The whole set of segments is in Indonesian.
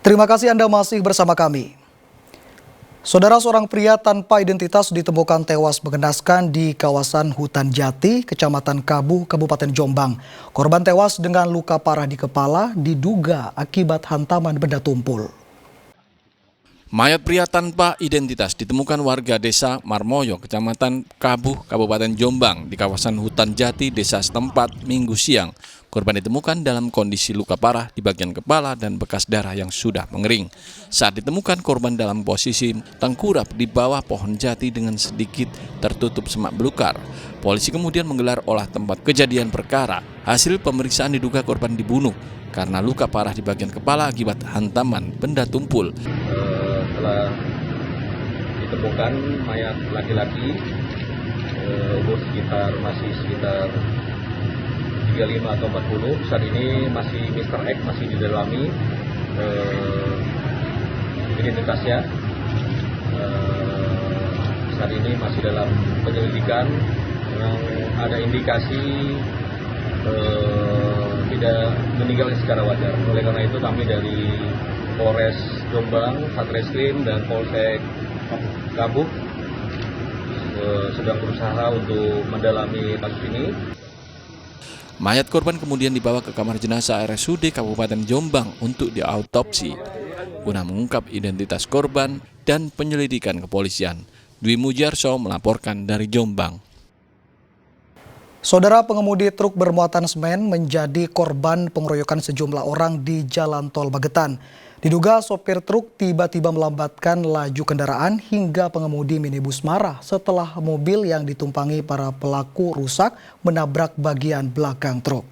Terima kasih Anda masih bersama kami. Saudara, seorang pria tanpa identitas ditemukan tewas mengenaskan di kawasan Hutan Jati, Kecamatan Kabuh, Kabupaten Jombang. Korban tewas dengan luka parah di kepala diduga akibat hantaman benda tumpul. Mayat pria tanpa identitas ditemukan warga desa Marmoyo, Kecamatan Kabuh, Kabupaten Jombang di kawasan Hutan Jati, desa setempat Minggu siang. Korban ditemukan dalam kondisi luka parah di bagian kepala dan bekas darah yang sudah mengering. Saat ditemukan, korban dalam posisi tengkurap di bawah pohon jati dengan sedikit tertutup semak belukar. Polisi kemudian menggelar olah tempat kejadian perkara. Hasil pemeriksaan diduga korban dibunuh karena luka parah di bagian kepala akibat hantaman benda tumpul. Telah ditemukan mayat laki-laki umur masih sekitar 35 atau 40. Saat ini masih Mr. X masih didalami identitasnya. Saat ini masih dalam penyelidikan yang ada indikasi tidak meninggal secara wajar. Oleh karena itu kami dari Polres Jombang, Satreskrim dan Polsek Kabuh sedang berusaha untuk mendalami kasus ini. Mayat korban kemudian dibawa ke kamar jenazah RSUD Kabupaten Jombang untuk diautopsi guna mengungkap identitas korban dan penyelidikan kepolisian. Dwi Mujarso melaporkan dari Jombang. Saudara, pengemudi truk bermuatan semen menjadi korban pengeroyokan sejumlah orang di Jalan Tol Magetan. Diduga sopir truk tiba-tiba melambatkan laju kendaraan hingga pengemudi minibus marah setelah mobil yang ditumpangi para pelaku rusak menabrak bagian belakang truk.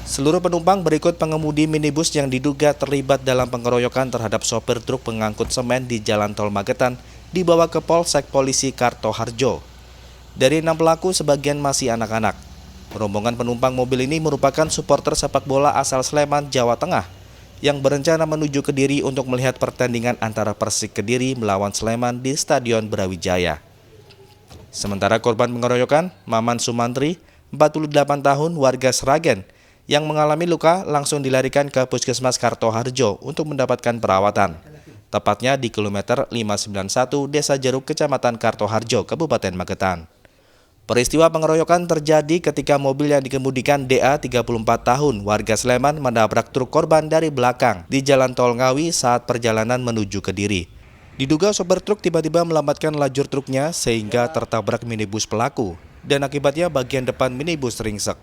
Seluruh penumpang berikut pengemudi minibus yang diduga terlibat dalam pengeroyokan terhadap sopir truk pengangkut semen di Jalan Tol Magetan dibawa ke Polsek Polisi Kartoharjo. Dari 6 pelaku, sebagian masih anak-anak. Rombongan penumpang mobil ini merupakan supporter sepak bola asal Sleman, Jawa Tengah yang berencana menuju Kediri untuk melihat pertandingan antara Persik Kediri melawan Sleman di Stadion Brawijaya. Sementara korban pengeroyokan, Maman Sumantri, 48 tahun, warga Sragen, yang mengalami luka langsung dilarikan ke Puskesmas Kartoharjo untuk mendapatkan perawatan. Tepatnya di kilometer 591 Desa Jeruk, Kecamatan Kartoharjo, Kabupaten Magetan. Peristiwa pengeroyokan terjadi ketika mobil yang dikemudikan DA 34 tahun warga Sleman menabrak truk korban dari belakang di Jalan Tol Ngawi saat perjalanan menuju Kediri. Diduga sopir truk tiba-tiba melambatkan lajur truknya sehingga tertabrak minibus pelaku dan akibatnya bagian depan minibus ringsek.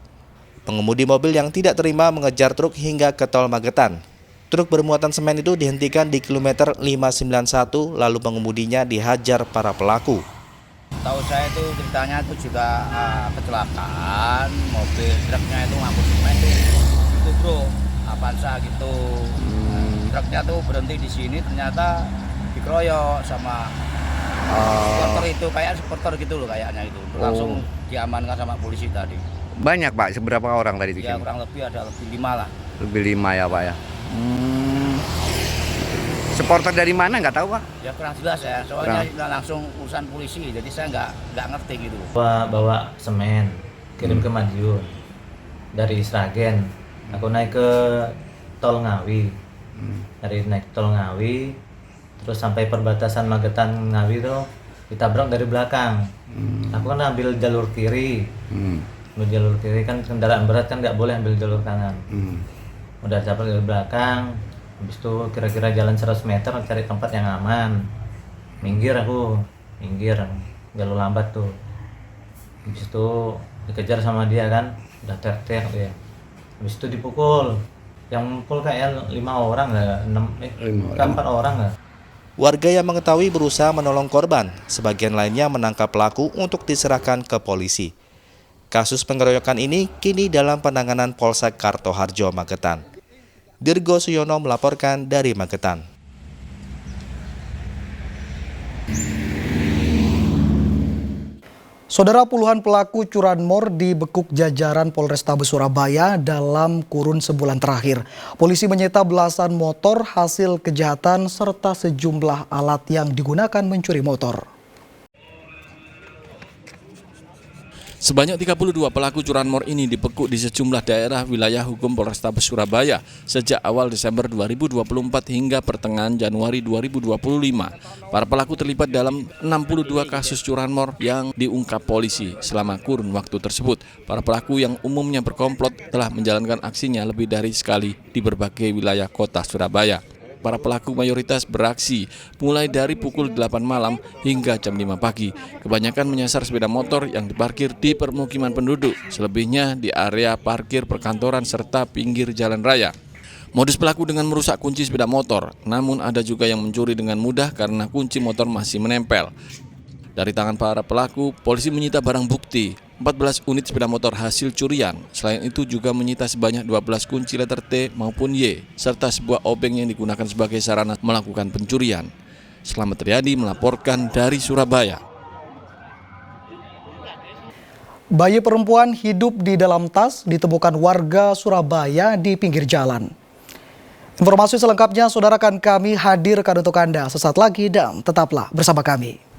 Pengemudi mobil yang tidak terima mengejar truk hingga ke Tol Magetan. Truk bermuatan semen itu dihentikan di kilometer 591 lalu pengemudinya dihajar para pelaku. Tahu saya itu ceritanya itu juga kecelakaan, mobil truknya itu ngangkut semen itu bro, Avanza gitu. Truknya tuh berhenti di sini ternyata dikeroyok sama supporter itu, kayak supporter gitu loh kayaknya itu. Langsung diamankan sama polisi tadi. Banyak Pak, seberapa orang tadi di sini? Ya kurang lebih ada lebih 5 lah. Lebih 5 ya Pak ya. Supporter dari mana nggak tahu Pak? Ya kurang jelas ya, soalnya langsung urusan polisi, jadi saya nggak ngerti gitu. Bawa semen, kirim ke Madiun dari Sragen. Aku naik ke Tol Ngawi, dari naik Tol Ngawi, terus sampai perbatasan Magetan Ngawi tuh ditabrak dari belakang. Aku kan ambil jalur kiri, ambil jalur kiri kan kendaraan berat kan nggak boleh ambil jalur kanan. Udah ditabrak dari belakang. Habis itu kira-kira jalan 100 meter cari tempat yang aman. Minggir, jalur lambat tuh. Habis itu dikejar sama dia kan, udah teriak dia. Habis itu dipukul. Yang mukul kayak 5 orang lah, 4 orang lah. Warga yang mengetahui berusaha menolong korban, sebagian lainnya menangkap pelaku untuk diserahkan ke polisi. Kasus pengeroyokan ini kini dalam penanganan Polsek Kartoharjo, Magetan. Dirgo Suyono melaporkan dari Magetan. Saudara, puluhan pelaku curanmor dibekuk jajaran Polrestabes Surabaya dalam kurun sebulan terakhir. Polisi menyita belasan motor hasil kejahatan serta sejumlah alat yang digunakan mencuri motor. Sebanyak 32 pelaku curanmor ini dibekuk di sejumlah daerah wilayah hukum Polrestabes Surabaya sejak awal Desember 2024 hingga pertengahan Januari 2025. Para pelaku terlibat dalam 62 kasus curanmor yang diungkap polisi. Selama kurun waktu tersebut, para pelaku yang umumnya berkomplot telah menjalankan aksinya lebih dari sekali di berbagai wilayah kota Surabaya. Para pelaku mayoritas beraksi mulai dari pukul 8 malam hingga jam 5 pagi. Kebanyakan menyasar sepeda motor yang diparkir di permukiman penduduk, selebihnya di area parkir perkantoran serta pinggir jalan raya. Modus pelaku dengan merusak kunci sepeda motor, namun ada juga yang mencuri dengan mudah karena kunci motor masih menempel. Dari tangan para pelaku, polisi menyita barang bukti, 14 unit sepeda motor hasil curian. Selain itu juga menyita sebanyak 12 kunci letter T maupun Y, serta sebuah obeng yang digunakan sebagai sarana melakukan pencurian. Selamat Riyadi melaporkan dari Surabaya. Bayi perempuan hidup di dalam tas ditemukan warga Surabaya di pinggir jalan. Informasi selengkapnya saudara akan kami hadirkan untuk Anda sesaat lagi dan tetaplah bersama kami.